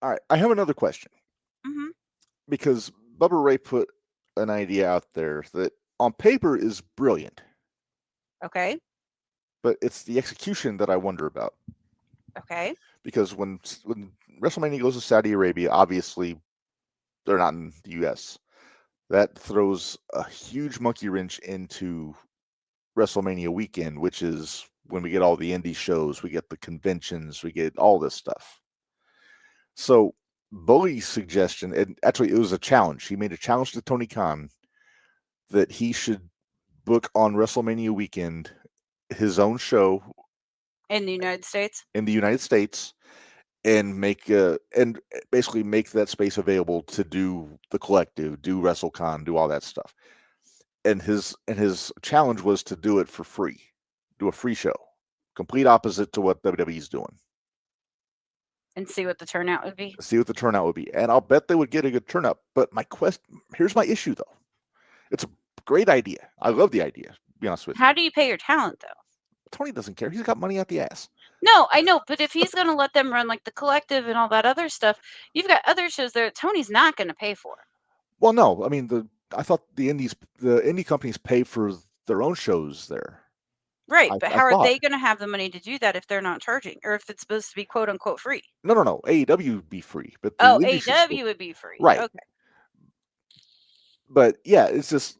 All right, I have another question Mm-hmm. because Bubba Ray put an idea out there that on paper is brilliant, Okay. but it's the execution that I wonder about. Okay. Because when WrestleMania goes to Saudi Arabia, obviously they're not in the U.S. That throws a huge monkey wrench into WrestleMania weekend, which is when we get all the indie shows, we get the conventions, we get all this stuff. So Bully's suggestion, and actually it was a challenge. He made a challenge to Tony Khan that he should book on WrestleMania weekend his own show In the United States. in the United States and basically make that space available to do the collective, do WrestleCon, do all that stuff. And his challenge was to do it for free, do a free show, complete opposite to what WWE's doing. And see what the turnout would be. See what the turnout would be, and I'll bet they would get a good turnout. But here's my issue though. It's a great idea. I love the idea. To be honest with you, How do you pay your talent though? Tony doesn't care. He's got money out the ass. No, I know, but if he's going to let them run like the collective and all that other stuff, you've got other shows there Tony's not going to pay for. Well, no, I mean I thought the indie companies pay for their own shows there. Right, but I how are thought. they going to have the money to do that if they're not charging, or if it's supposed to be quote unquote free? No. AEW would be free, but the Oh, indie should still, AEW would be free. right. Okay. But yeah, it's just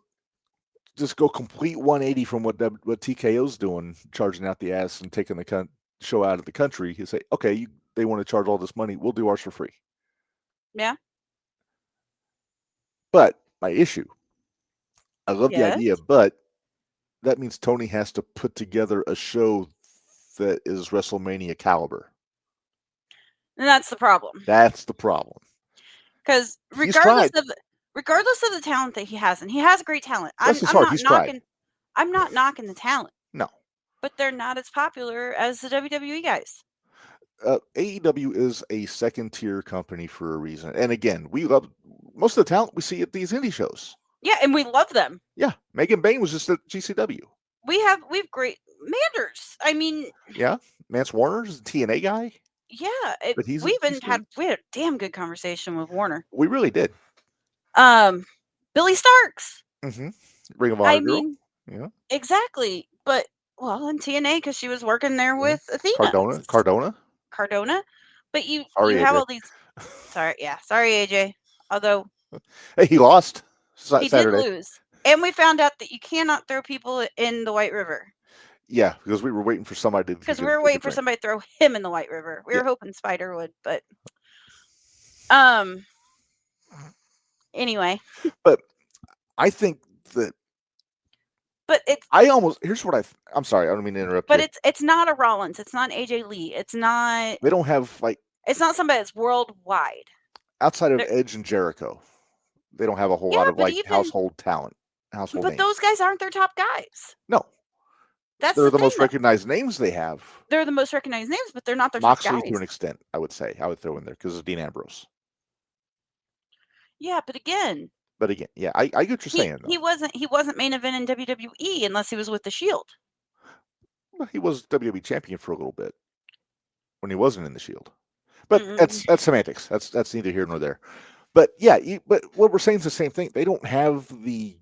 go complete 180 from what TKO's doing, charging out the ass and taking the show out of the country. You say, okay, they want to charge all this money, we'll do ours for free. Yeah. But my issue, I love the Yes. idea, but that means Tony has to put together a show that is WrestleMania caliber. And that's the problem. That's the problem. Because He's tried. regardless of the talent that he has, and he has great talent. Bless his heart, he's tried. I'm not knocking the talent. No. But they're not as popular as the WWE guys. AEW is a second tier company for a reason. And again, we love most of the talent we see at these indie shows. Yeah, and we love them. Yeah, Megan Bain was just at GCW. We have great Minderz. I mean, yeah, Mance Warner's a TNA guy. Yeah, but we had a damn good conversation with Warner. We really did. Billy Starks. Mm-hmm. Ring of Honor girl. Yeah, exactly. But in TNA because she was working there with Athena. Cardona. But you have all these. Sorry, AJ. Although hey, he lost. He did lose, and we found out that you cannot throw people in the White River. Yeah, because we were waiting for somebody to throw him in the White River. We were hoping Spider would, but anyway. But I think that. But it's. Here's what I'm sorry, I don't mean to interrupt. But it's not a Rollins. It's not AJ Lee. It's not. They don't have It's not somebody that's worldwide. Outside of Edge and Jericho, they don't have a whole lot of household talent. But names. Those guys aren't their top guys. No. They're the most recognized names they have. They're the most recognized names, but they're not their top guys. Moxley to an extent, I would say. I would throw in there because of Dean Ambrose. Yeah, but again, yeah, I get what you're saying. Though. He wasn't main event in WWE unless he was with the Shield. Well, he was WWE champion for a little bit when he wasn't in the Shield. But that's semantics. That's neither here nor there. But yeah, but what we're saying is the same thing. They don't have the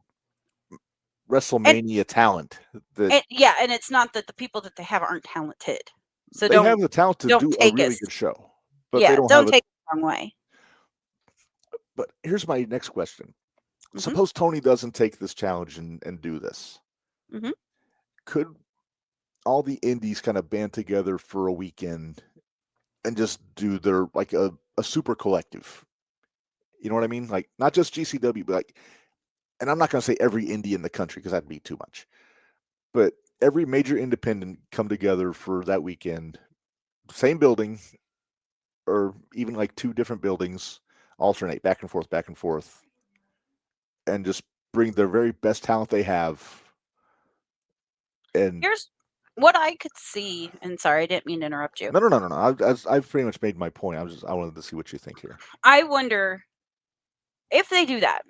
WrestleMania talent. And it's not that the people that they have aren't talented. So they have the talent to do a really good show. But they don't take it the wrong way. But here's my next question. Mm-hmm. Suppose Tony doesn't take this challenge and do this. Mm-hmm. Could all the indies kind of band together for a weekend and just do their a super collective? You know what I mean? Like not just GCW, but and I'm not going to say every indie in the country because that'd be too much. But every major independent come together for that weekend, same building, or even 2 different buildings, alternate back and forth, and just bring their very best talent they have. And here's what I could see. And sorry, I didn't mean to interrupt you. No. I've pretty much made my point. I wanted to see what you think here. I wonder if they do that.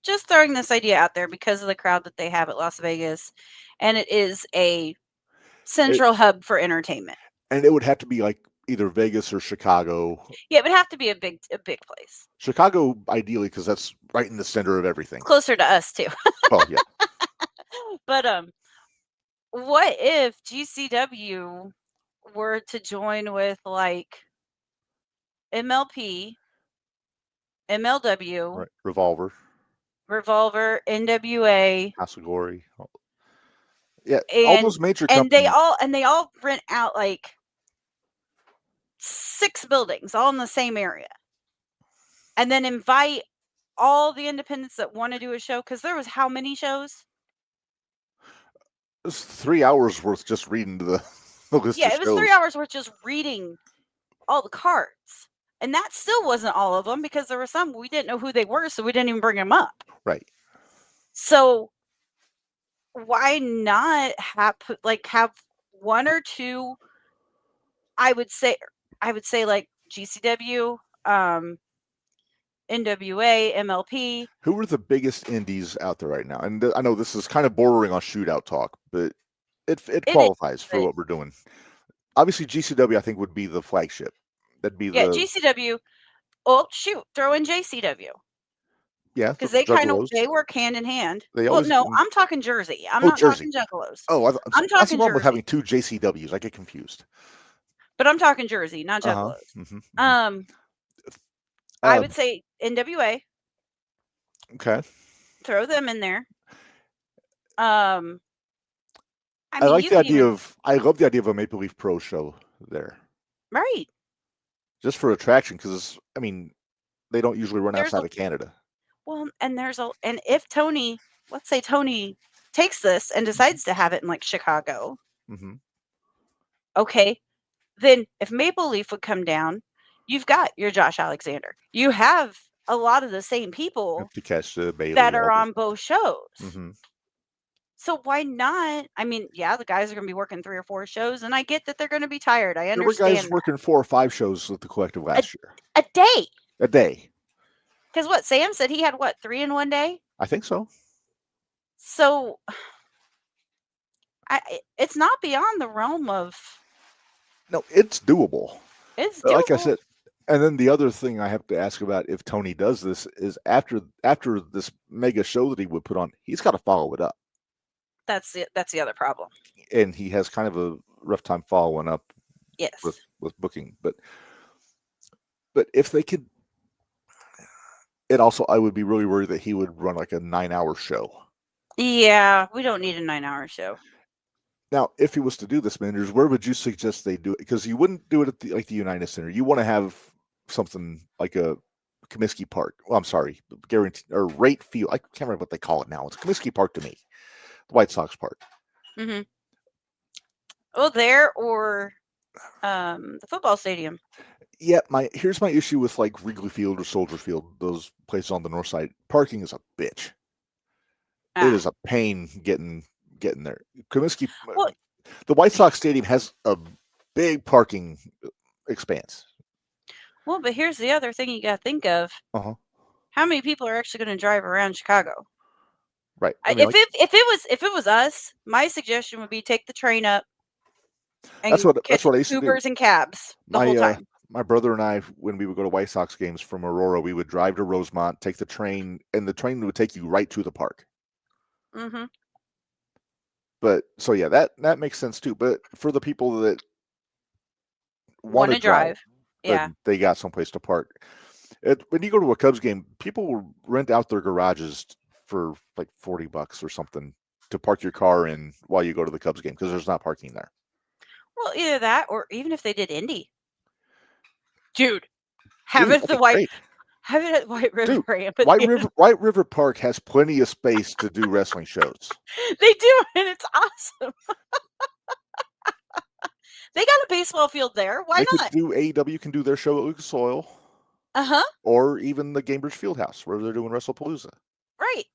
Just throwing this idea out there because of the crowd that they have at Las Vegas, and it is a central hub for entertainment. And it would have to be either Vegas or Chicago. Yeah, it would have to be a big place. Chicago, ideally, because that's right in the center of everything. It's closer to us too. Oh yeah. But what if GCW were to join with like MLP, MLW, Right. Revolver, NWA, House of Glory. Yeah, and all those major companies. they all rent out like 6 buildings all in the same area, and then invite all the independents that want to do a show, because there was how many shows? It's 3 hours worth just reading the list. Yeah, it was 3 hours worth just reading all the cards. And that still wasn't all of them, because there were some we didn't know who they were, so we didn't even bring them up. Right. So why not have one or two? I would say like GCW, NWA, MLP. Who are the biggest indies out there right now? And I know this is kind of bordering on shootout talk, but it qualifies for what we're doing. Obviously, GCW I think would be the flagship. That'd be GCW. Oh shoot, throw in JCW. Yeah, because they work hand in hand. I'm talking Jersey. I'm not talking Juggalos. Oh, I'm talking that's the one with having 2 JCWs. I get confused. But I'm talking Jersey, not Juggalos. I would say NWA. Okay. Throw them in there. I like the idea of. I love the idea of a Maple Leaf Pro show there. Right. Just for attraction, because they don't usually run outside of Canada. Well, and if Tony, let's say Tony takes this and decides to have it in like Chicago. Mm-hmm. Okay, then if Maple Leaf would come down, you've got your Josh Alexander. You have a lot of the same people to catch the Bailey that are on both shows. Mm-hmm. So why not? The guys are going to be working 3 or 4 shows, and I get that they're going to be tired. I understand. There were guys working 4 or 5 shows with the collective last year. A day. A day. Because what Sam said, he had 3 in one day. I think so. So, it's not beyond the realm of. No, it's doable. It's doable. Like I said, and then the other thing I have to ask about if Tony does this is after this mega show that he would put on, he's got to follow it up. That's the other problem. And he has kind of a rough time following up. Yes. With booking, but if they could. And also, I would be really worried that he would run like a 9-hour show. Yeah, we don't need a 9-hour show. Now, if he was to do this, Minderz, where would you suggest they do it? Because you wouldn't do it at the United Center. You want to have something like a Comiskey Park. Well, I'm sorry, guarantee or Rate Field. I can't remember what they call it now. It's Comiskey Park to me, the White Sox Park. Mm-hmm. Oh, there or the football stadium. Yeah, here's my issue with like Wrigley Field or Soldier Field, those places on the north side. Parking is a bitch. It is a pain getting there. Comiskey, the White Sox Stadium has a big parking expanse. Well, but here's the other thing you got to think of. Uh-huh. How many people are actually going to drive around Chicago? Right. If it was us, my suggestion would be take the train up. And that's what I used to do. Ubers and cabs the whole time. My brother and I, when we would go to White Sox games from Aurora, we would drive to Rosemont, take the train, and the train would take you right to the park. Mm-hmm. But so yeah, that makes sense too. But for the people that want to drive, they got someplace to park. When you go to a Cubs game, people will rent out their garages for like $40 or something to park your car in while you go to the Cubs game because there's not parking there. Well, either that or even if they did Indy. Dude, have it at White River Amphitheater. White River Park has plenty of space to do wrestling shows. They do, and it's awesome. They got a baseball field there. Why not? AEW can do their show at Lucas Oil. Uh-huh. Or even the Gamebridge Fieldhouse where they're doing WrestlePalooza. Right.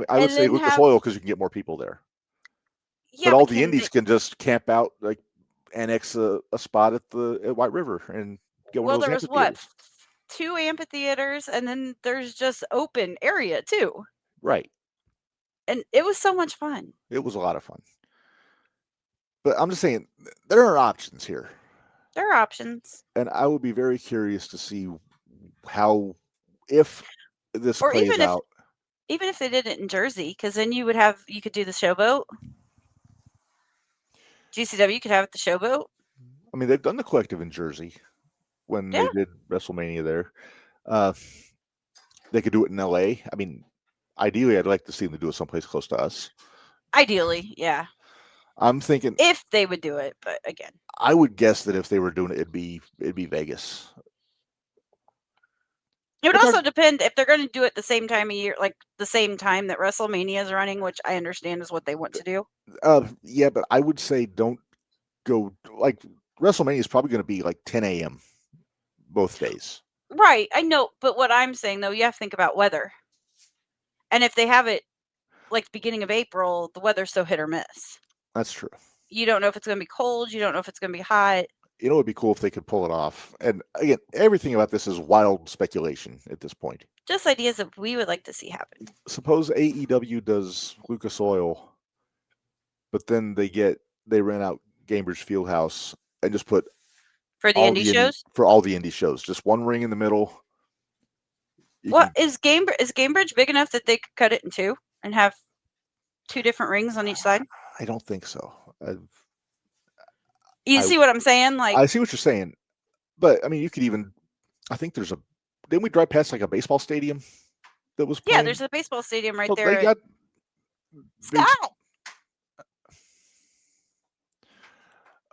I would say Lucas Oil because you can get more people there. Yeah, but all the indies can just camp out, like annex a spot at White River and get one of those amphitheaters. There was 2 amphitheaters, and then there's just open area too. Right. And it was so much fun. It was a lot of fun. But I'm just saying, there are options here. There are options. And I would be very curious to see how, if this or plays out. Even if they did it in Jersey, because then you could do the showboat. GCW could have it the showboat. I mean, they've done the collective in Jersey when they did WrestleMania there. They could do it in LA. I mean, ideally, I'd like to see them do it someplace close to us. Ideally, yeah. I'm thinking if they would do it, but again, I would guess that if they were doing it, it'd be Vegas. It would also depend if they're going to do it the same time of year, like the same time that WrestleMania is running, which I understand is what they want to do. Yeah, but I would say don't go, like, WrestleMania is probably going to be like 10 a.m. both days. Right, I know, but what I'm saying though, you have to think about weather. And if they have it like the beginning of April, the weather's so hit or miss. That's true. You don't know if it's going to be cold. You don't know if it's going to be hot. You know, it'd be cool if they could pull it off. And again, everything about this is wild speculation at this point. Just ideas that we would like to see happen. Suppose AEW does Lucas Oil, but then they rent out Gainbridge Fieldhouse and just put for the indie shows? For all the indie shows. Just one ring in the middle. Is Gamebridge big enough that they could cut it in two and have two different rings on each side? I don't think so. You see what I'm saying? Like, I see what you're saying, but I mean, you could even. I think there's didn't we drive past like a baseball stadium that was playing? Yeah, there's a baseball stadium right there. They got Scott.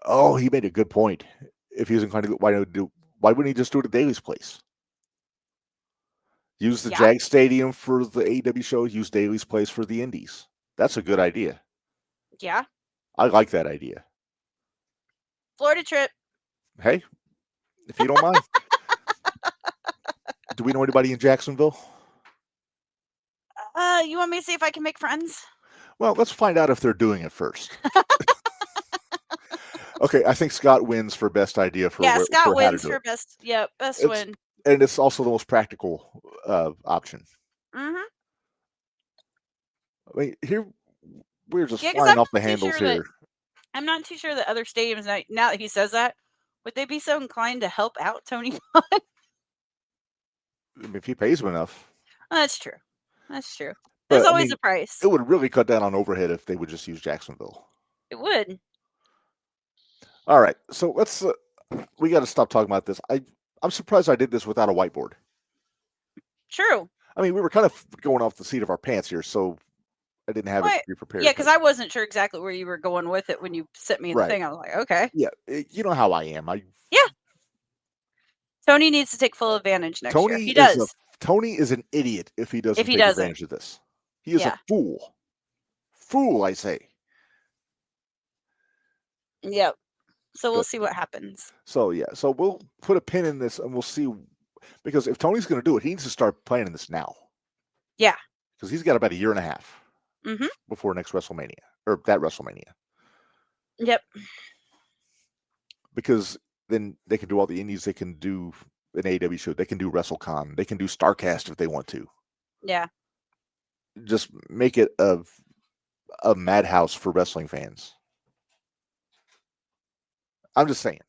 Oh, he made a good point. If he was inclined to, why wouldn't he just do it at Daly's place? Use the Jag Stadium for the AEW show. Use Daly's place for the Indies. That's a good idea. Yeah, I like that idea. Florida trip. Hey, if you don't mind. Do we know anybody in Jacksonville? You want me to see if I can make friends? Well, let's find out if they're doing it first. Okay, I think Scott wins for best idea for Scott wins for best. Yeah, best win. And it's also the most practical option. Mm-hmm. I mean, here we're just flying off the handles here. I'm not too sure that other stadiums, now that he says that, would they be so inclined to help out Tony Khan? I mean, if he pays him enough. That's true. That's true. There's always a price. It would really cut down on overhead if they would just use Jacksonville. It would. All right, so let's. We got to stop talking about this. I'm surprised I did this without a whiteboard. True. I mean, we were kind of going off the seat of our pants here, so I didn't have it pre-prepared. Yeah, because I wasn't sure exactly where you were going with it when you sent me the thing. I was like, okay. Yeah, you know how I am. Yeah. Tony needs to take full advantage next year. He does. Tony is an idiot if he doesn't take advantage of this. He is a fool. Fool, I say. Yep. So we'll see what happens. So we'll put a pin in this and we'll see, because if Tony's going to do it, he needs to start planning this now. Yeah. Because he's got about a year and a half before next WrestleMania, or that WrestleMania. Yep. Because then they can do all the indies. They can do an AEW show. They can do WrestleCon. They can do StarCast if they want to. Yeah. Just make it a madhouse for wrestling fans. I'm just saying.